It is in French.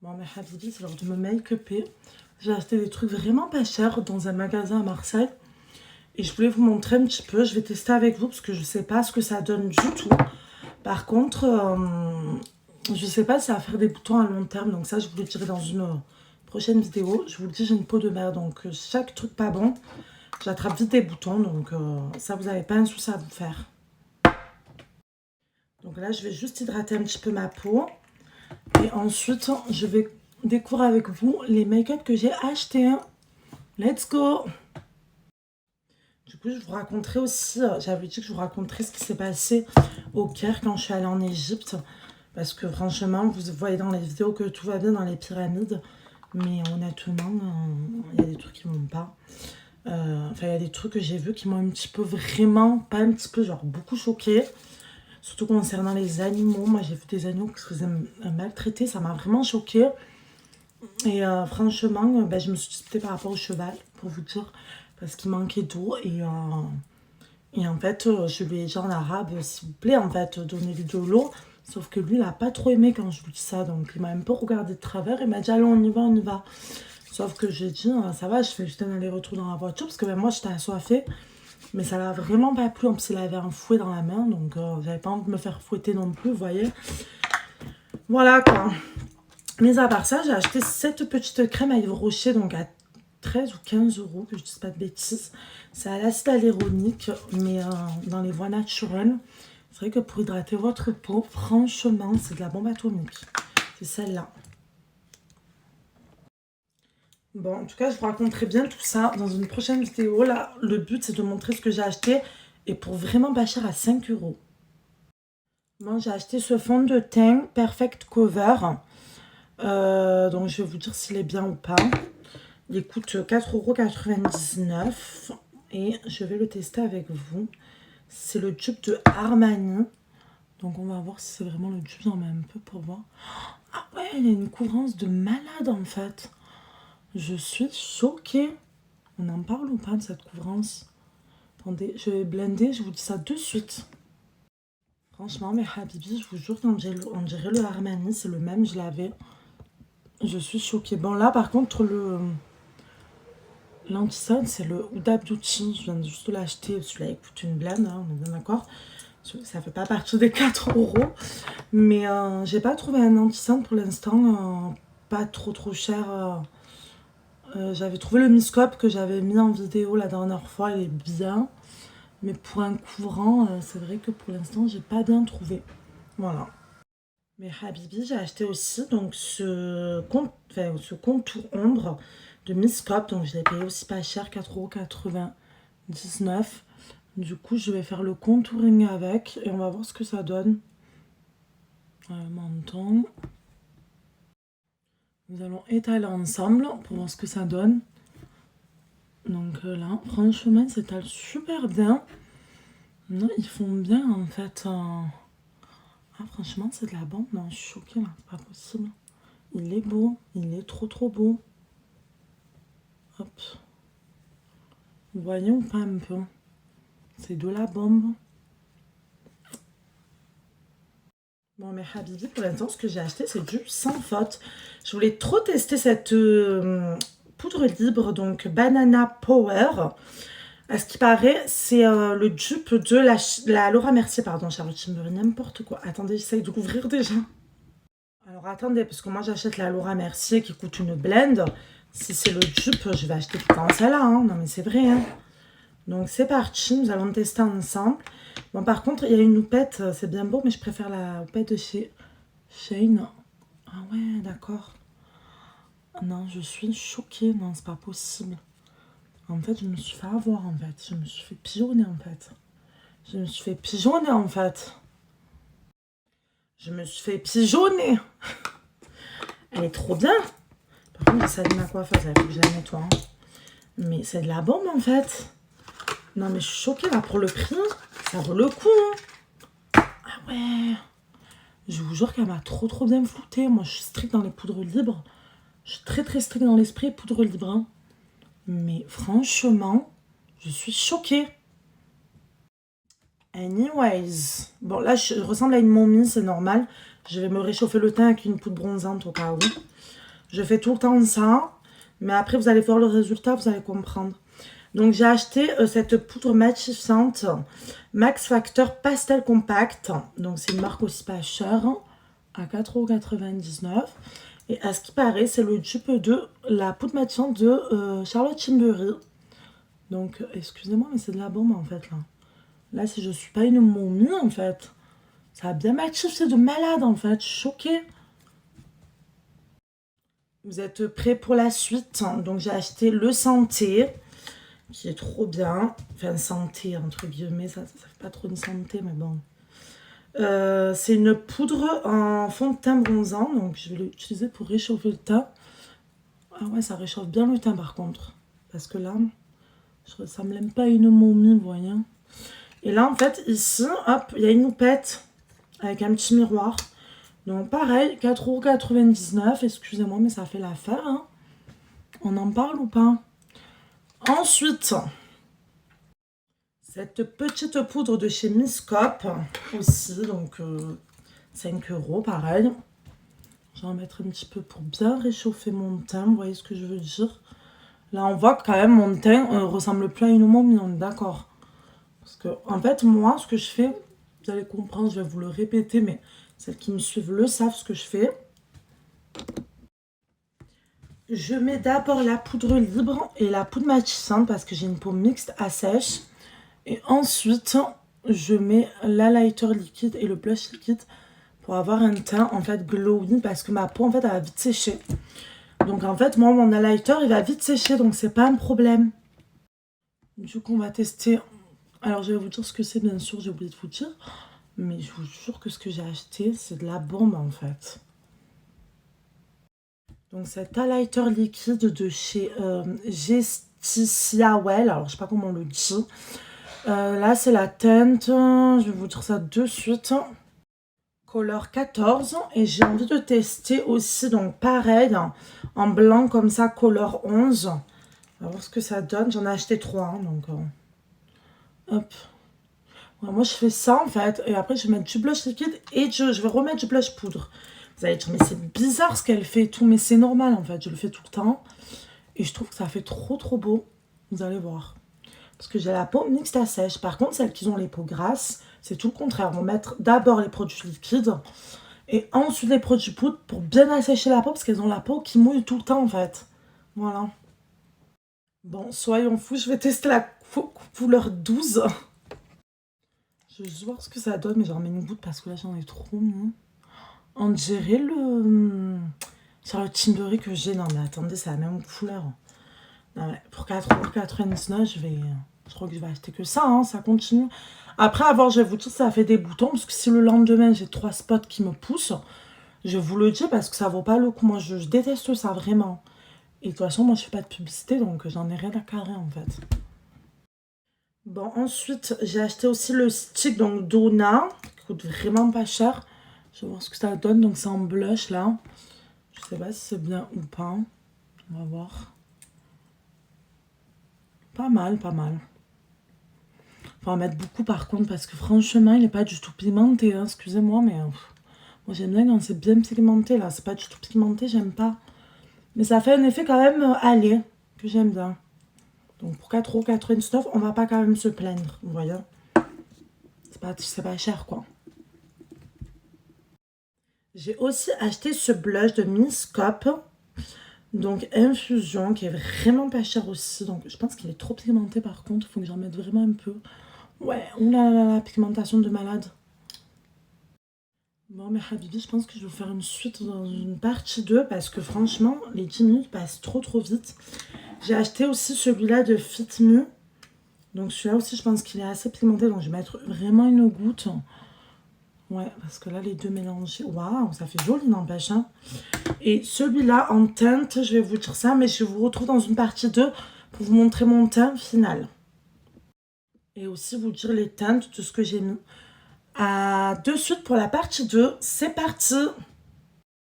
Bon, mais Habibi, c'est l'heure de me make-upper. J'ai acheté des trucs vraiment pas chers dans un magasin à Marseille. Et je voulais vous montrer un petit peu. Je vais tester avec vous parce que je sais pas ce que ça donne du tout. Par contre, je sais pas si ça va faire des boutons à long terme. Donc ça, je vous le dirai dans une prochaine vidéo. Je vous le dis, j'ai une peau de merde. Donc chaque truc pas bon, j'attrape vite des boutons. Donc ça, vous n'avez pas un souci à vous faire. Donc là, je vais juste hydrater un petit peu ma peau. Et ensuite, je vais découvrir avec vous les make-up que j'ai achetés. Let's go! Du coup, je vous raconterai aussi, j'avais dit que je vous raconterai ce qui s'est passé au Caire quand je suis allée en Égypte. Parce que franchement, vous voyez dans les vidéos que tout va bien dans les pyramides. Mais honnêtement, il y a des trucs qui ne vont pas. Enfin, il y a des trucs que j'ai vus qui m'ont un petit peu vraiment, pas un petit peu, genre beaucoup choquée. Surtout concernant les animaux. Moi, j'ai vu des animaux qui se faisaient maltraiter. Ça m'a vraiment choquée. Et franchement, je me suis disputée par rapport au cheval, pour vous dire. Parce qu'il manquait d'eau. Et en fait, je lui ai dit en arabe, s'il vous plaît, en fait, donnez-lui de l'eau. Sauf que lui, il n'a pas trop aimé quand je lui dis ça. Donc, il m'a un peu regardé de travers. Il m'a dit, allez, on y va, on y va. Sauf que j'ai dit, ça va, je fais juste un aller-retour dans la voiture. Parce que même moi, j'étais assoiffée. Mais ça l'a vraiment pas plu. En plus, il avait un fouet dans la main. Donc, j'avais pas envie de me faire fouetter non plus, vous voyez. Voilà, quoi. Mais à part ça, j'ai acheté cette petite crème à Yves Rocher. Donc, à 13 ou 15 euros, que je dise pas de bêtises. C'est à l'acide hyaluronique, mais dans les voies naturelles. C'est vrai que pour hydrater votre peau, franchement, c'est de la bombe atomique. C'est celle-là. Bon, en tout cas, je vous raconterai bien tout ça dans une prochaine vidéo. Là, le but, c'est de montrer ce que j'ai acheté. Et pour vraiment pas cher, à 5 euros. Moi, j'ai acheté ce fond de teint Perfect Cover. Donc, je vais vous dire s'il est bien ou pas. Il coûte 4,99 € et je vais le tester avec vous. C'est le dupe de Armani. Donc on va voir si c'est vraiment le dupe. J'en mets un peu pour voir. Ah ouais, il y a une couvrance de malade en fait. Je suis choquée. On en parle ou pas de cette couvrance? Attendez, je vais blender, je vous dis ça de suite. Franchement, mes Habibi, je vous jure qu'on dirait le Armani, c'est le même, je l'avais. Je suis choquée. Bon là, par contre, l'anti-sod, c'est le Huda Beauty. Je viens juste de l'acheter. Celui-là, il coûte une blinde, hein, on est bien d'accord. Ça fait pas partie des 4 euros. Mais j'ai pas trouvé un anti-sod pour l'instant. Pas trop cher. J'avais trouvé le Miscope que j'avais mis en vidéo la dernière fois. Il est bien. Mais pour un couvrant, c'est vrai que pour l'instant, j'ai pas bien trouvé. Voilà. Mais Habibi, j'ai acheté aussi donc ce contour ombre de Miscope. Donc je l'ai payé aussi pas cher, 4,99 €. Du coup, je vais faire le contouring avec et on va voir ce que ça donne. Menton. Nous allons étaler ensemble pour voir ce que ça donne. Donc là, franchement, ça étale super bien. Non, ils font bien en fait. Ah, franchement, c'est de la bombe. Non, je suis choquée là, c'est pas possible. Il est beau, il est trop beau. Hop. Vous voyez ou pas un peu? C'est de la bombe. Bon, mais Habibi, pour l'instant, ce que j'ai acheté, c'est du sans faute. Je voulais trop tester cette poudre libre, donc Banana Power. À ce qui paraît, c'est le dupe de la Laura Mercier. Pardon, Charlotte Tilbury, n'importe quoi. Attendez, j'essaye de couvrir déjà. Alors, attendez, parce que moi, j'achète la Laura Mercier qui coûte une blende. Si c'est le dupe, je vais acheter tout le temps celle-là. Hein. Non, mais c'est vrai, hein. Donc c'est parti, nous allons tester ensemble. Bon, par contre, il y a une houppette, c'est bien beau, mais je préfère la houppette de chez Shane. Ah ouais, d'accord. Non, je suis choquée. Non, c'est pas possible. En fait, je me suis fait avoir, en fait. Je me suis fait pigeonner, en fait. Je me suis fait pigeonner, en fait. Je me suis fait pigeonner. Elle est trop bien. Par contre, j'ai salé ma coiffeuse, il faut que je la nettoie. Hein. Mais c'est de la bombe, en fait. Non, mais je suis choquée, là, pour le prix. Ça vaut le coup, hein. Ah ouais. Je vous jure qu'elle m'a trop bien floutée. Moi, je suis stricte dans les poudres libres. Je suis très stricte dans l'esprit poudre libre. Hein. Mais franchement, je suis choquée. Anyways. Bon, là, je ressemble à une momie, c'est normal. Je vais me réchauffer le teint avec une poudre bronzante au cas où. Je fais tout le temps ça. Mais après, vous allez voir le résultat, vous allez comprendre. Donc, j'ai acheté cette poudre matissante Max Factor Pastel Compact. Donc, c'est une marque aussi pas chère, à 4,99 €. Et à ce qui paraît, c'est le dupe de la poudre matissante de Charlotte Tilbury. Donc, excusez-moi, mais c'est de la bombe en fait là. Là, si je suis pas une momie en fait. Ça a bien matché, c'est de malade en fait. Je suis choquée. Vous êtes prêts pour la suite? Donc, j'ai acheté le Santé, qui est trop bien. Enfin, santé, entre guillemets, ça fait pas trop une santé, mais bon. C'est une poudre en fond de teint bronzant, donc je vais l'utiliser pour réchauffer le teint. Ah ouais, ça réchauffe bien le teint par contre. Parce que là, je ressemble même pas à une momie, vous voyez. Et là, en fait, ici, hop, il y a une houppette avec un petit miroir. Donc pareil, 4,99 €, excusez-moi, mais ça fait l'affaire. Hein. On en parle ou pas? Ensuite, cette petite poudre de chez Miscop aussi, donc 5 € pareil. Je vais en mettre un petit peu pour bien réchauffer mon teint, vous voyez ce que je veux dire? Là, on voit que quand même mon teint ressemble plus à une momie, on est d'accord. Parce que, en fait, moi, ce que je fais, vous allez comprendre, je vais vous le répéter, mais celles qui me suivent le savent ce que je fais. Je mets d'abord la poudre libre et la poudre matissante parce que j'ai une peau mixte à sèche. Et ensuite, je mets l'highlighter liquide et le blush liquide pour avoir un teint en fait glowy parce que ma peau en fait elle va vite sécher. Donc en fait, moi mon highlighter il va vite sécher donc c'est pas un problème. Du coup, on va tester. Alors je vais vous dire ce que c'est, bien sûr, j'ai oublié de vous dire. Mais je vous jure que ce que j'ai acheté, c'est de la bombe en fait. Donc cet highlighter liquide de chez Justicia Well, alors je sais pas comment on le dit. Là c'est la teinte, je vais vous dire ça de suite. Color 14 et j'ai envie de tester aussi, donc pareil, en blanc comme ça, color 11. On va voir ce que ça donne, j'en ai acheté 3, hein, donc hop. Ouais, moi je fais ça en fait, et après je vais mettre du blush liquide et je vais remettre du blush poudre. Vous allez dire, mais c'est bizarre ce qu'elle fait et tout, mais c'est normal en fait, je le fais tout le temps. Et je trouve que ça fait trop beau, vous allez voir. Parce que j'ai la peau mixte à sèche. Par contre, celles qui ont les peaux grasses, c'est tout le contraire. On va mettre d'abord les produits liquides et ensuite les produits poudre pour bien assécher la peau parce qu'elles ont la peau qui mouille tout le temps en fait. Voilà. Bon, soyons fous, je vais tester la couleur 12. Je vais voir ce que ça donne, mais j'en mets une goutte parce que là j'en ai trop mis. On dirait le Charlotte Tilbury que j'ai. Non mais attendez, c'est la même couleur. Non, mais pour 4,99 €, je crois que je vais acheter que ça, hein, ça continue. Après, avoir, je vais vous dire, ça fait des boutons, parce que si le lendemain, j'ai 3 spots qui me poussent, je vous le dis, parce que ça vaut pas le coup. Moi, je déteste ça, vraiment. Et de toute façon, moi, je fais pas de publicité, donc j'en ai rien à carrer, en fait. Bon, ensuite, j'ai acheté aussi le stick, donc Donna, qui coûte vraiment pas cher. Je vais voir ce que ça donne, donc c'est en blush, là. Je sais pas si c'est bien ou pas. On va voir. Pas mal, pas mal. Faut en mettre beaucoup par contre parce que franchement il n'est pas du tout pigmenté, hein, excusez-moi, mais moi j'aime bien quand c'est bien pigmenté là, c'est pas du tout pigmenté, j'aime pas. Mais ça fait un effet quand même allé, que j'aime bien. Donc pour 4,99 €, on va pas quand même se plaindre, vous voyez. C'est pas cher quoi. J'ai aussi acheté ce blush de Miscop. Donc infusion qui est vraiment pas cher aussi. Donc je pense qu'il est trop pigmenté par contre. Il faut que j'en mette vraiment un peu. Ouais, oulala, pigmentation de malade. Bon mais Habibi, je pense que je vais vous faire une suite dans une partie 2. Parce que franchement, les 10 minutes passent trop vite. J'ai acheté aussi celui-là de Fit Me. Donc celui-là aussi, je pense qu'il est assez pigmenté. Donc je vais mettre vraiment une goutte. Ouais, parce que là, les deux mélangés, waouh, ça fait joli, n'empêche. Hein. Et celui-là, en teinte, je vais vous dire ça, mais je vous retrouve dans une partie 2 pour vous montrer mon teint final. Et aussi vous dire les teintes de ce que j'ai mis. À de suite pour la partie 2. C'est parti!